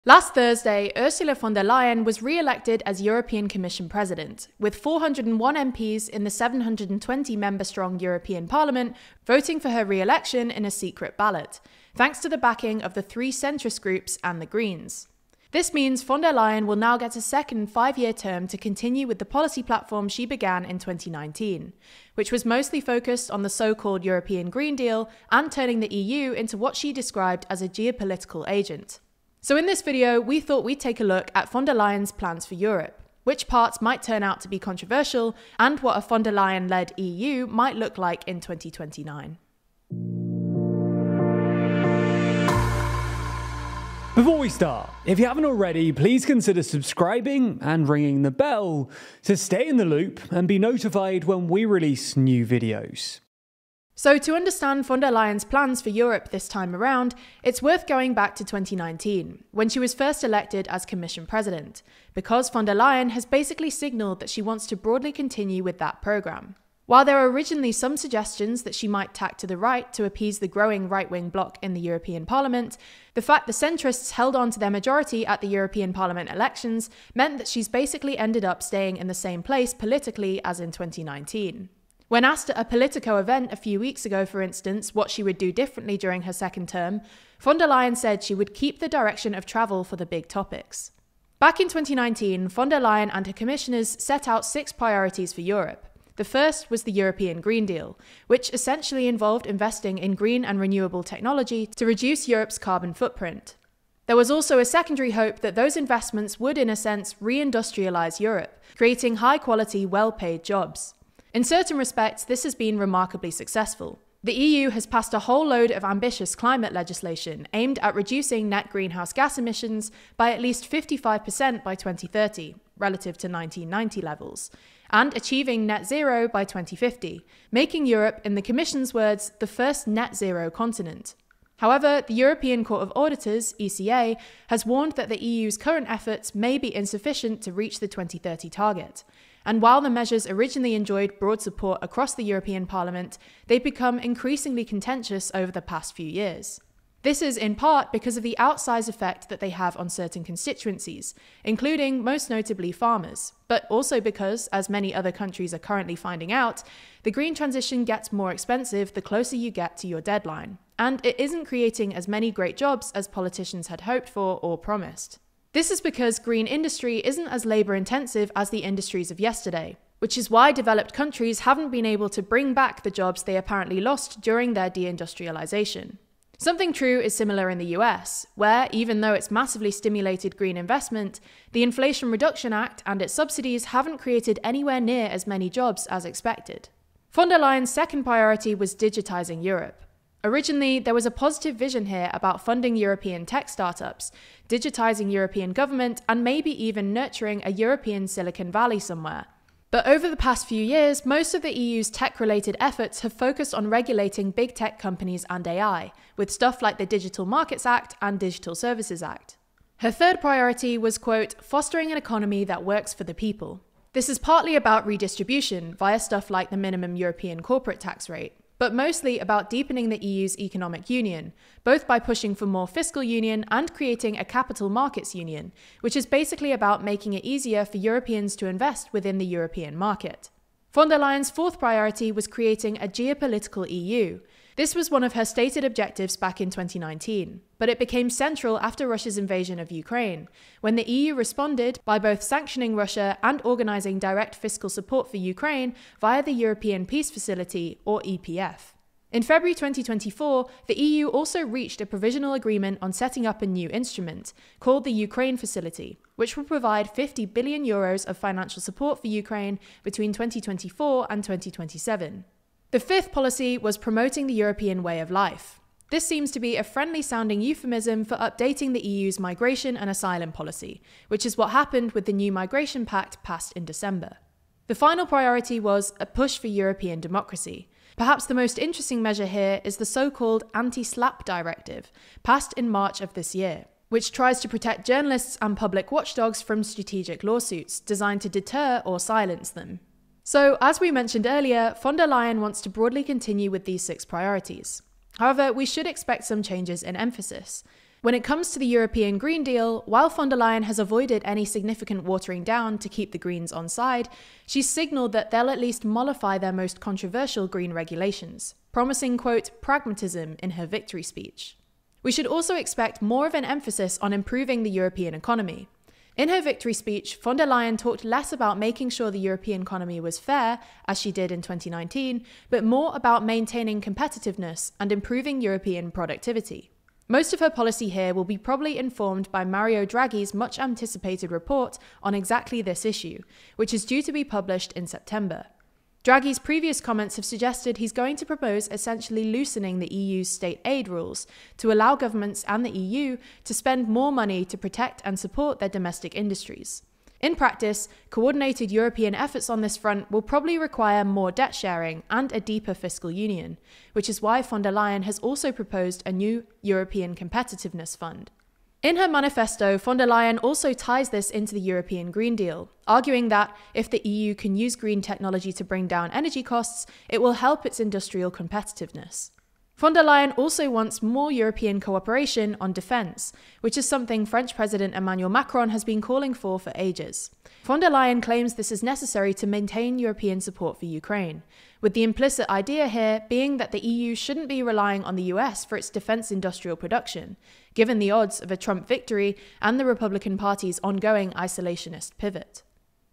Last Thursday, Ursula von der Leyen was re-elected as European Commission President, with 401 MPs in the 720-member-strong European Parliament voting for her re-election in a secret ballot, thanks to the backing of the three centrist groups and the Greens. This means von der Leyen will now get a second five-year term to continue with the policy platform she began in 2019, which was mostly focused on the so-called European Green Deal and turning the EU into what she described as a geopolitical agent. So in this video, we thought we'd take a look at von der Leyen's plans for Europe, which parts might turn out to be controversial, and what a von der Leyen-led EU might look like in 2029. Before we start, if you haven't already, please consider subscribing and ringing the bell to stay in the loop and be notified when we release new videos. So to understand von der Leyen's plans for Europe this time around, it's worth going back to 2019, when she was first elected as Commission President, because von der Leyen has basically signalled that she wants to broadly continue with that programme. While there were originally some suggestions that she might tack to the right to appease the growing right-wing bloc in the European Parliament, the fact the centrists held on to their majority at the European Parliament elections meant that she's basically ended up staying in the same place politically as in 2019. When asked at a Politico event a few weeks ago, for instance, what she would do differently during her second term, von der Leyen said she would keep the direction of travel for the big topics. Back in 2019, von der Leyen and her commissioners set out 6 priorities for Europe. The first was the European Green Deal, which essentially involved investing in green and renewable technology to reduce Europe's carbon footprint. There was also a secondary hope that those investments would, in a sense, re-industrialise Europe, creating high-quality, well-paid jobs. In certain respects, this has been remarkably successful. The EU has passed a whole load of ambitious climate legislation aimed at reducing net greenhouse gas emissions by at least 55% by 2030, relative to 1990 levels, and achieving net zero by 2050, making Europe, in the Commission's words, the first net zero continent. However, the European Court of Auditors, ECA, has warned that the EU's current efforts may be insufficient to reach the 2030 target. And while the measures originally enjoyed broad support across the European Parliament, they've become increasingly contentious over the past few years. This is in part because of the outsized effect that they have on certain constituencies, including most notably farmers, but also because, as many other countries are currently finding out, the green transition gets more expensive the closer you get to your deadline, and it isn't creating as many great jobs as politicians had hoped for or promised. This is because green industry isn't as labour-intensive as the industries of yesterday, which is why developed countries haven't been able to bring back the jobs they apparently lost during their deindustrialisation. Something true is similar in the US, where, even though it's massively stimulated green investment, the Inflation Reduction Act and its subsidies haven't created anywhere near as many jobs as expected. Von der Leyen's second priority was digitising Europe. Originally, there was a positive vision here about funding European tech startups, digitising European government, and maybe even nurturing a European Silicon Valley somewhere. But over the past few years, most of the EU's tech-related efforts have focused on regulating big tech companies and AI, with stuff like the Digital Markets Act and Digital Services Act. Her third priority was, quote, fostering an economy that works for the people. This is partly about redistribution via stuff like the minimum European corporate tax rate, but mostly about deepening the EU's economic union, both by pushing for more fiscal union and creating a capital markets union, which is basically about making it easier for Europeans to invest within the European market. Von der Leyen's fourth priority was creating a geopolitical EU. This was one of her stated objectives back in 2019, but it became central after Russia's invasion of Ukraine, when the EU responded by both sanctioning Russia and organising direct fiscal support for Ukraine via the European Peace Facility, or EPF. In February 2024, the EU also reached a provisional agreement on setting up a new instrument, called the Ukraine Facility, which will provide €50 billion of financial support for Ukraine between 2024 and 2027. The fifth policy was promoting the European way of life. This seems to be a friendly-sounding euphemism for updating the EU's migration and asylum policy, which is what happened with the new migration pact passed in December. The final priority was a push for European democracy. Perhaps the most interesting measure here is the so-called Anti-SLAPP Directive, passed in March of this year, which tries to protect journalists and public watchdogs from strategic lawsuits designed to deter or silence them. So, as we mentioned earlier, von der Leyen wants to broadly continue with these 6 priorities. However, we should expect some changes in emphasis. When it comes to the European Green Deal, while von der Leyen has avoided any significant watering down to keep the Greens on side, she's signalled that they'll at least mollify their most controversial green regulations, promising, quote, pragmatism in her victory speech. We should also expect more of an emphasis on improving the European economy. In her victory speech, von der Leyen talked less about making sure the European economy was fair, as she did in 2019, but more about maintaining competitiveness and improving European productivity. Most of her policy here will be probably informed by Mario Draghi's much-anticipated report on exactly this issue, which is due to be published in September. Draghi's previous comments have suggested he's going to propose essentially loosening the EU's state aid rules to allow governments and the EU to spend more money to protect and support their domestic industries. In practice, coordinated European efforts on this front will probably require more debt sharing and a deeper fiscal union, which is why von der Leyen has also proposed a new European Competitiveness Fund. In her manifesto, von der Leyen also ties this into the European Green Deal, arguing that if the EU can use green technology to bring down energy costs, it will help its industrial competitiveness. Von der Leyen also wants more European cooperation on defence, which is something French President Emmanuel Macron has been calling for ages. Von der Leyen claims this is necessary to maintain European support for Ukraine, with the implicit idea here being that the EU shouldn't be relying on the US for its defence industrial production, given the odds of a Trump victory and the Republican Party's ongoing isolationist pivot.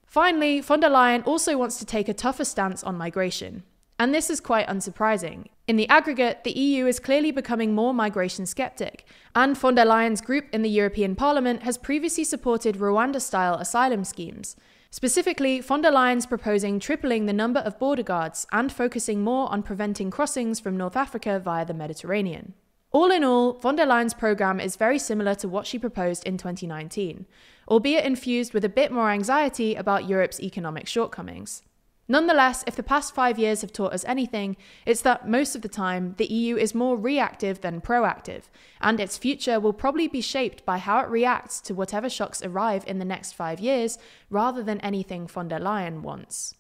Finally, von der Leyen also wants to take a tougher stance on migration. And this is quite unsurprising. In the aggregate, the EU is clearly becoming more migration skeptic, and von der Leyen's group in the European Parliament has previously supported Rwanda-style asylum schemes. Specifically, von der Leyen's proposing tripling the number of border guards and focusing more on preventing crossings from North Africa via the Mediterranean. All in all, von der Leyen's programme is very similar to what she proposed in 2019, albeit infused with a bit more anxiety about Europe's economic shortcomings. Nonetheless, if the past 5 years have taught us anything, it's that most of the time, the EU is more reactive than proactive, and its future will probably be shaped by how it reacts to whatever shocks arrive in the next 5 years, rather than anything von der Leyen wants.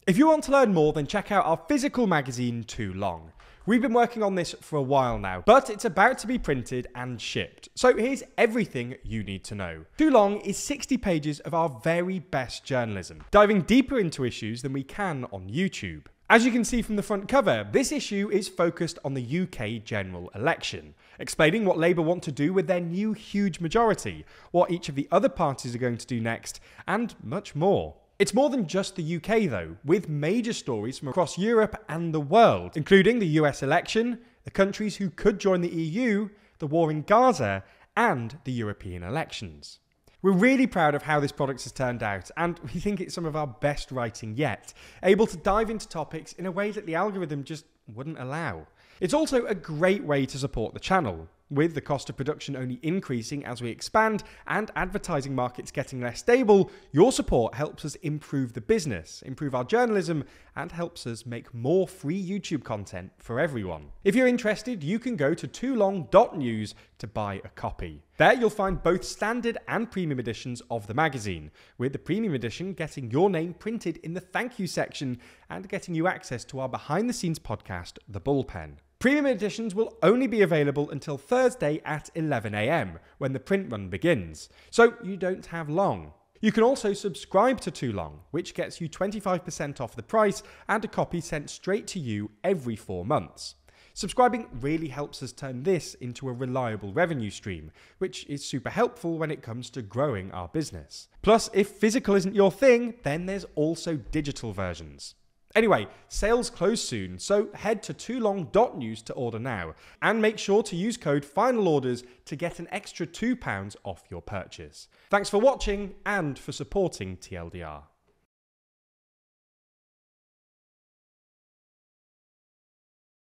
If you want to learn more, then check out our physical magazine, Too Long. We've been working on this for a while now, but it's about to be printed and shipped. So here's everything you need to know. Too Long is 60 pages of our very best journalism, diving deeper into issues than we can on YouTube. As you can see from the front cover, this issue is focused on the UK general election, explaining what Labour want to do with their new huge majority, what each of the other parties are going to do next, and much more. It's more than just the UK though, with major stories from across Europe and the world, including the US election, the countries who could join the EU, the war in Gaza, and the European elections. We're really proud of how this product has turned out, and we think it's some of our best writing yet, able to dive into topics in a way that the algorithm just wouldn't allow. It's also a great way to support the channel, with the cost of production only increasing as we expand and advertising markets getting less stable. Your support helps us improve the business, improve our journalism, and helps us make more free YouTube content for everyone. If you're interested, you can go to toolong.news to buy a copy. There you'll find both standard and premium editions of the magazine, with the premium edition getting your name printed in the thank you section and getting you access to our behind the scenes podcast, The Bullpen. Premium editions will only be available until Thursday at 11 AM, when the print run begins, so you don't have long. You can also subscribe to Too Long, which gets you 25% off the price and a copy sent straight to you every 4 months. Subscribing really helps us turn this into a reliable revenue stream, which is super helpful when it comes to growing our business. Plus, if physical isn't your thing, then there's also digital versions. Anyway, sales close soon, so head to toolong.news to order now, and make sure to use code FINALORDERS to get an extra £2 off your purchase. Thanks for watching and for supporting TLDR.